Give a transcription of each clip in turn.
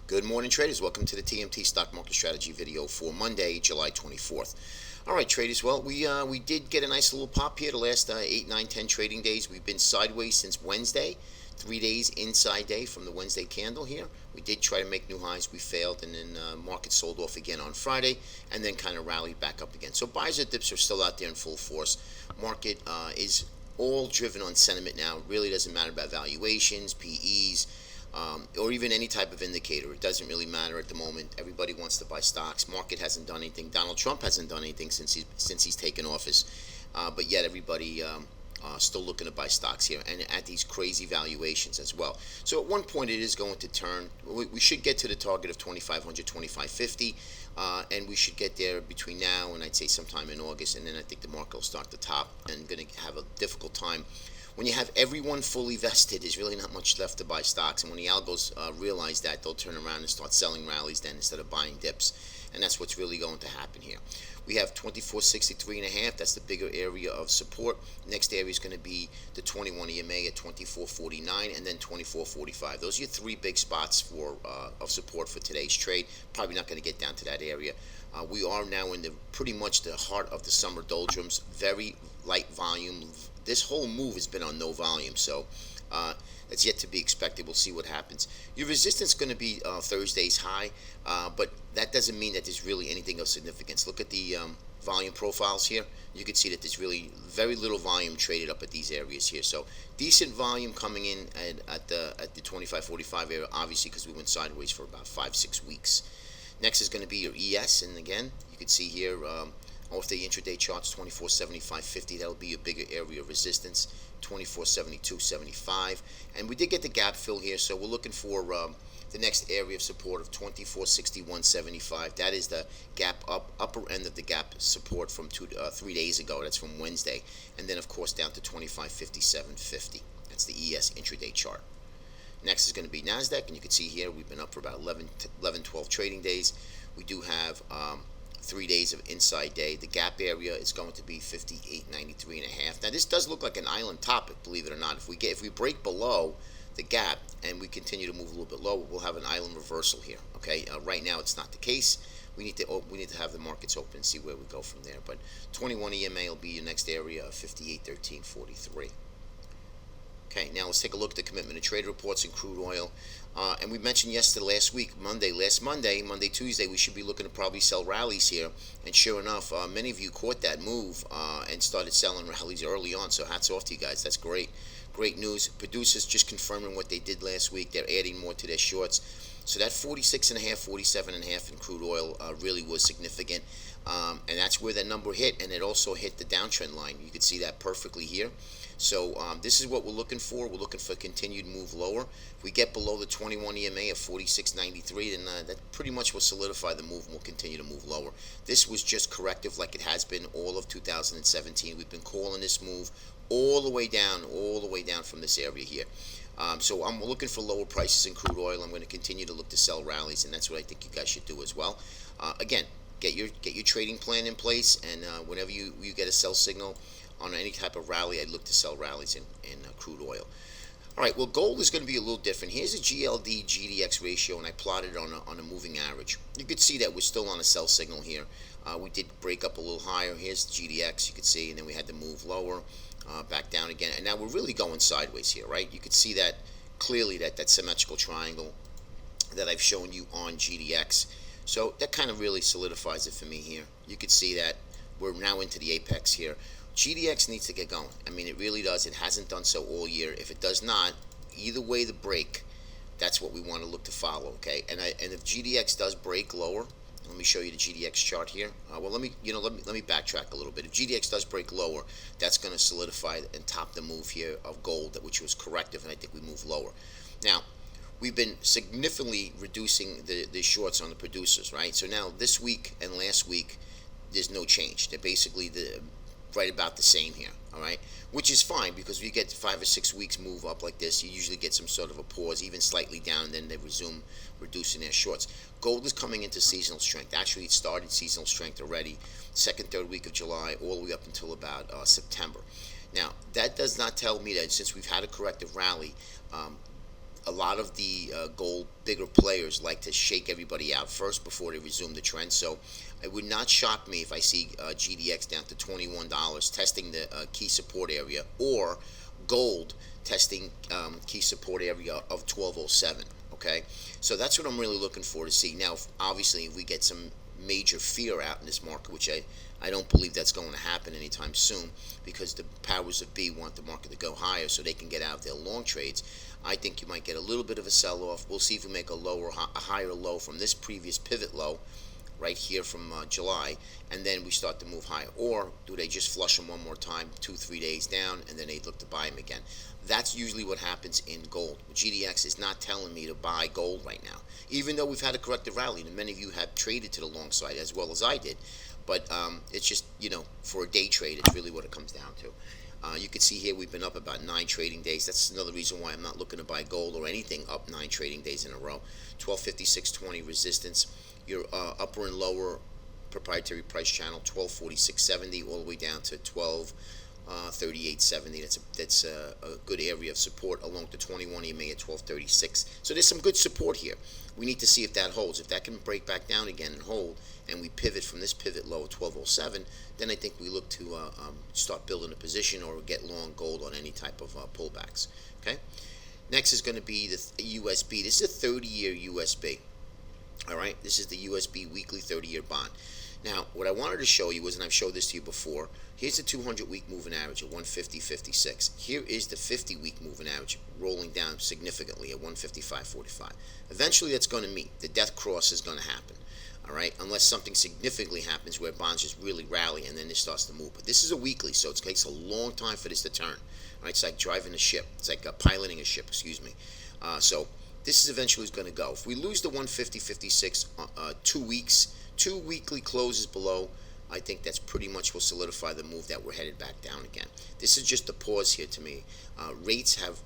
Good morning, traders. Welcome to the TMT Stock Market Strategy video for Monday, July 24th. All right, traders. Well, we did get a nice little pop here the last 8, 9, 10 trading days. We've been sideways since Wednesday, 3 days inside day from the Wednesday candle here. We did try to make new highs. We failed, and then market sold off again on Friday, and then kind of rallied back up again. So buyers and dips are still out there in full force. Market is all driven on sentiment now. It really doesn't matter about valuations, PEs, or even any type of indicator. It doesn't really matter at the moment. Everybody wants to buy stocks. Market hasn't done anything. Donald Trump hasn't done anything since he's taken office, but yet everybody still looking to buy stocks here, and at these crazy valuations as well. So at one point it is going to turn. We should get to the target of 2,500, 2,550, and we should get there between now and I'd say sometime in August, and then I think the market will start to top and going to have a difficult time. When you have everyone fully vested, there's really not much left to buy stocks. And when the algos realize that, they'll turn around and start selling rallies then instead of buying dips. And that's what's really going to happen here. We have 2463.5. That's the bigger area of support. Next area is going to be the 21 EMA at 2449 and then 2445. Those are your three big spots for of support for today's trade. Probably not going to get down to that area. We are now in pretty much the heart of the summer doldrums. Very light volume. This whole move has been on no volume, so that's yet to be expected. We'll see what happens. Your resistance is going to be Thursday's high, but that doesn't mean that there's really anything of significance. Look at the volume profiles here. You can see that there's really very little volume traded up at these areas here. So decent volume coming in at the 2545 area, obviously because we went sideways for about 5-6 weeks. Next is going to be your ES, and again, you can see here off the intraday charts, 2475.50. That'll be a bigger area of resistance. 2472.75, and we did get the gap fill here, so we're looking for the next area of support of 2461.75. That is the gap upper end of the gap support from 3 days ago. That's from Wednesday, and then of course down to 2557.50. That's the ES intraday chart. Next is going to be NASDAQ, and you can see here we've been up for about 11, 12 trading days. We do have 3 days of inside day. The gap area is going to be 58.93.5. Now this does look like an island topic, believe it or not. If we break below the gap and we continue to move a little bit lower, we'll have an island reversal here. Okay, right now it's not the case. We need to have the markets open and see where we go from there. But 21 EMA will be your next area of 58.13.43. Okay, now let's take a look at the commitment and trade reports in crude oil. And we mentioned last Monday, Tuesday, we should be looking to probably sell rallies here. And sure enough, many of you caught that move and started selling rallies early on. So hats off to you guys. That's great. Great news. Producers just confirming what they did last week. They're adding more to their shorts. So that 46.5, 47.5 in crude oil really was significant. And that's where that number hit. And it also hit the downtrend line. You can see that perfectly here. So this is what we're looking for. We're looking for a continued move lower. If we get below the 21 EMA of 46.93, then that pretty much will solidify the move and we'll continue to move lower. This was just corrective like it has been all of 2017. We've been calling this move all the way down from this area here. So I'm looking for lower prices in crude oil. I'm going to continue to look to sell rallies, and that's what I think you guys should do as well. Again, get your trading plan in place, and whenever you get a sell signal on any type of rally, I'd look to sell rallies in crude oil. All right, well, gold is going to be a little different. Here's a GLD GDX ratio, and I plotted it on a moving average. You could see that we're still on a sell signal here. We did break up a little higher. Here's the GDX, you could see, and then we had to move lower, back down again. And now we're really going sideways here, right? You could see that clearly, that symmetrical triangle that I've shown you on GDX. So that kind of really solidifies it for me here. You could see that we're now into the apex here. GDX needs to get going. I mean, it really does. It hasn't done so all year. If it does not, either way the break, that's what we want to look to follow, okay? And if GDX does break lower, let me show you the GDX chart here. Well, let me backtrack a little bit. If GDX does break lower, that's going to solidify and top the move here of gold, which was corrective, and I think we move lower. Now, we've been significantly reducing the shorts on the producers, right? So now this week and last week, there's no change. They're basically right about the same here, all right? Which is fine, because if you get 5 or 6 weeks move up like this, you usually get some sort of a pause, even slightly down, and then they resume reducing their shorts. Gold is coming into seasonal strength. Actually, it started seasonal strength already, second, third week of July, all the way up until about September. Now, that does not tell me that since we've had a corrective rally, a lot of the gold bigger players like to shake everybody out first before they resume the trend. So it would not shock me if I see GDX down to $21 testing the key support area, or gold testing key support area of 1207. Okay, so that's what I'm really looking for to see. Now, obviously, if we get some major fear out in this market, which I don't believe that's going to happen anytime soon, because the powers of B want the market to go higher so they can get out of their long trades. I think you might get a little bit of a sell-off. We'll see if we make a higher low from this previous pivot low right here from July, and then we start to move higher. Or do they just flush them one more time, 2-3 days down, and then they look to buy them again? That's usually what happens in gold. GDX is not telling me to buy gold right now, even though we've had a corrective rally, and many of you have traded to the long side as well as I did. But it's just, for a day trade, it's really what it comes down to. You can see here we've been up about 9 trading days. That's another reason why I'm not looking to buy gold or anything up 9 trading days in a row. 1256.20 resistance. Your upper and lower proprietary price channel, 1246.70 all the way down to 1238.70. That's a good area of support along the 21 EMA at 1236. So there's some good support here. We need to see if that holds. If that can break back down again and hold, and we pivot from this pivot low at 1207, then I think we look to start building a position or get long gold on any type of pullbacks. Okay. Next is going to be the USB. This is a 30-year USB. All right. This is the USB weekly 30-year bond. Now, what I wanted to show you was, and I've showed this to you before, here's the 200-week moving average at 150.56. Here is the 50-week moving average rolling down significantly at 155.45. Eventually, that's going to meet. The death cross is going to happen. All right, unless something significantly happens where bonds just really rally and then it starts to move. But this is a weekly, so it takes a long time for this to turn. All right, it's like driving a ship. It's like piloting a ship, excuse me. So this is eventually going to go. If we lose the 150.56 2 weeks, 2 weekly closes below, I think that's pretty much will solidify the move that we're headed back down again. This is just a pause here to me. Rates have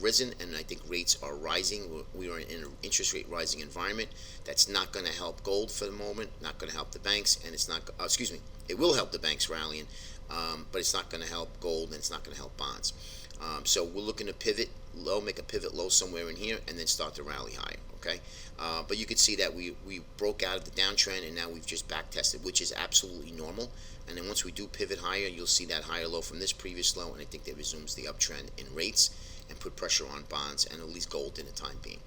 risen, and I think rates are rising. We are in an interest rate rising environment. That's not going to help gold for the moment, not going to help the banks, and it's not, it will help the banks rallying, but it's not going to help gold, and it's not going to help bonds. So we're looking to pivot low, make a pivot low somewhere in here, and then start to rally higher. Okay, but you can see that we broke out of the downtrend, and now we've just back tested, which is absolutely normal. And then once we do pivot higher, you'll see that higher low from this previous low, and I think that resumes the uptrend in rates and put pressure on bonds and at least gold in the time being.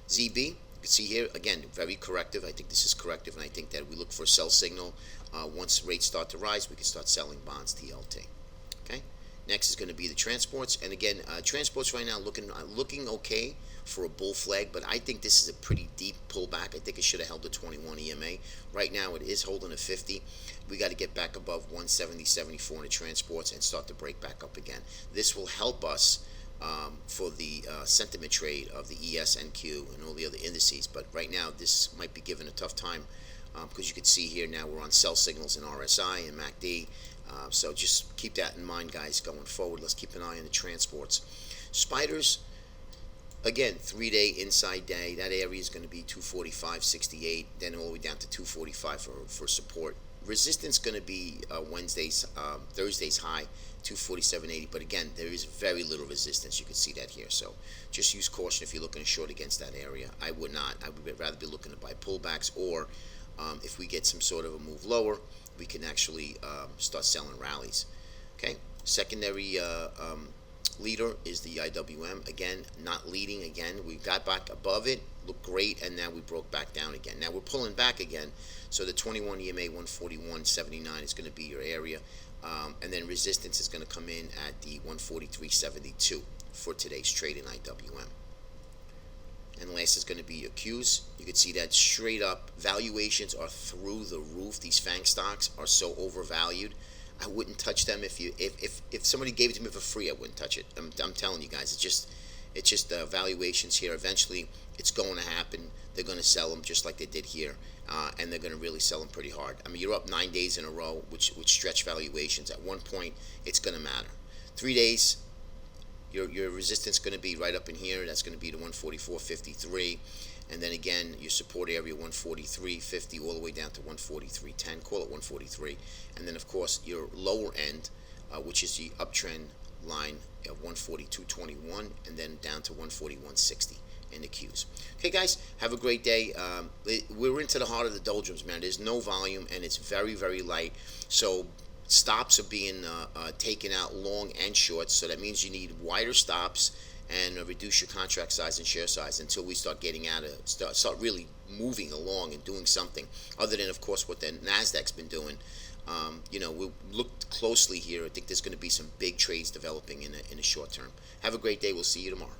ZB, you can see here again, very corrective. I think this is corrective, and I think that we look for a sell signal. Once rates start to rise, we can start selling bonds TLT. Okay. Next is going to be the transports, and again, transports right now looking okay for a bull flag, but I think this is a pretty deep pullback. I think it should have held the 21 EMA. Right now, it is holding a 50. We got to get back above 170.74 in the transports and start to break back up again. This will help us for the sentiment trade of the ES&Q and all the other indices. But right now, this might be given a tough time because you can see here now we're on sell signals in RSI and MACD. So just keep that in mind, guys, going forward. Let's keep an eye on the transports. Spiders, again, 3-day inside day. That area is going to be 245.68, then all the way down to 245 for support. Resistance going to be Thursday's high, 247.80. But again, there is very little resistance. You can see that here. So just use caution if you're looking to short against that area. I would not. I would rather be looking to buy pullbacks, or if we get some sort of a move lower, we can actually start selling rallies. Okay, secondary leader is the IWM. Again, not leading again. We got back above it, looked great, and now we broke back down again. Now we're pulling back again, so the 21 EMA 141.79 is going to be your area, and then resistance is going to come in at the 143.72 for today's trade in IWM. And last is going to be your Qs. You can see that straight up valuations are through the roof. These FANG stocks are so overvalued. I wouldn't touch them if somebody gave it to me for free. I wouldn't touch it. I'm telling you guys, it's just valuations here. Eventually, it's going to happen. They're going to sell them just like they did here, and they're going to really sell them pretty hard. I mean, you're up 9 days in a row, which stretch valuations. At one point, it's going to matter. 3 days. Your resistance going to be right up in here. That's going to be the 144.53, and then again your support area 143.50 all the way down to 143.10. Call it 143, and then of course your lower end, which is the uptrend line of 142.21, and then down to 141.60 in the Qs. Okay, guys, have a great day. We're into the heart of the doldrums, man. There's no volume, and it's very, very light. So stops are being taken out long and short. So that means you need wider stops and reduce your contract size and share size until we start getting out of start really moving along and doing something other than, of course, what the Nasdaq's been doing. We'll look closely here. I think there's going to be some big trades developing in the short term. Have a great day. We'll see you tomorrow.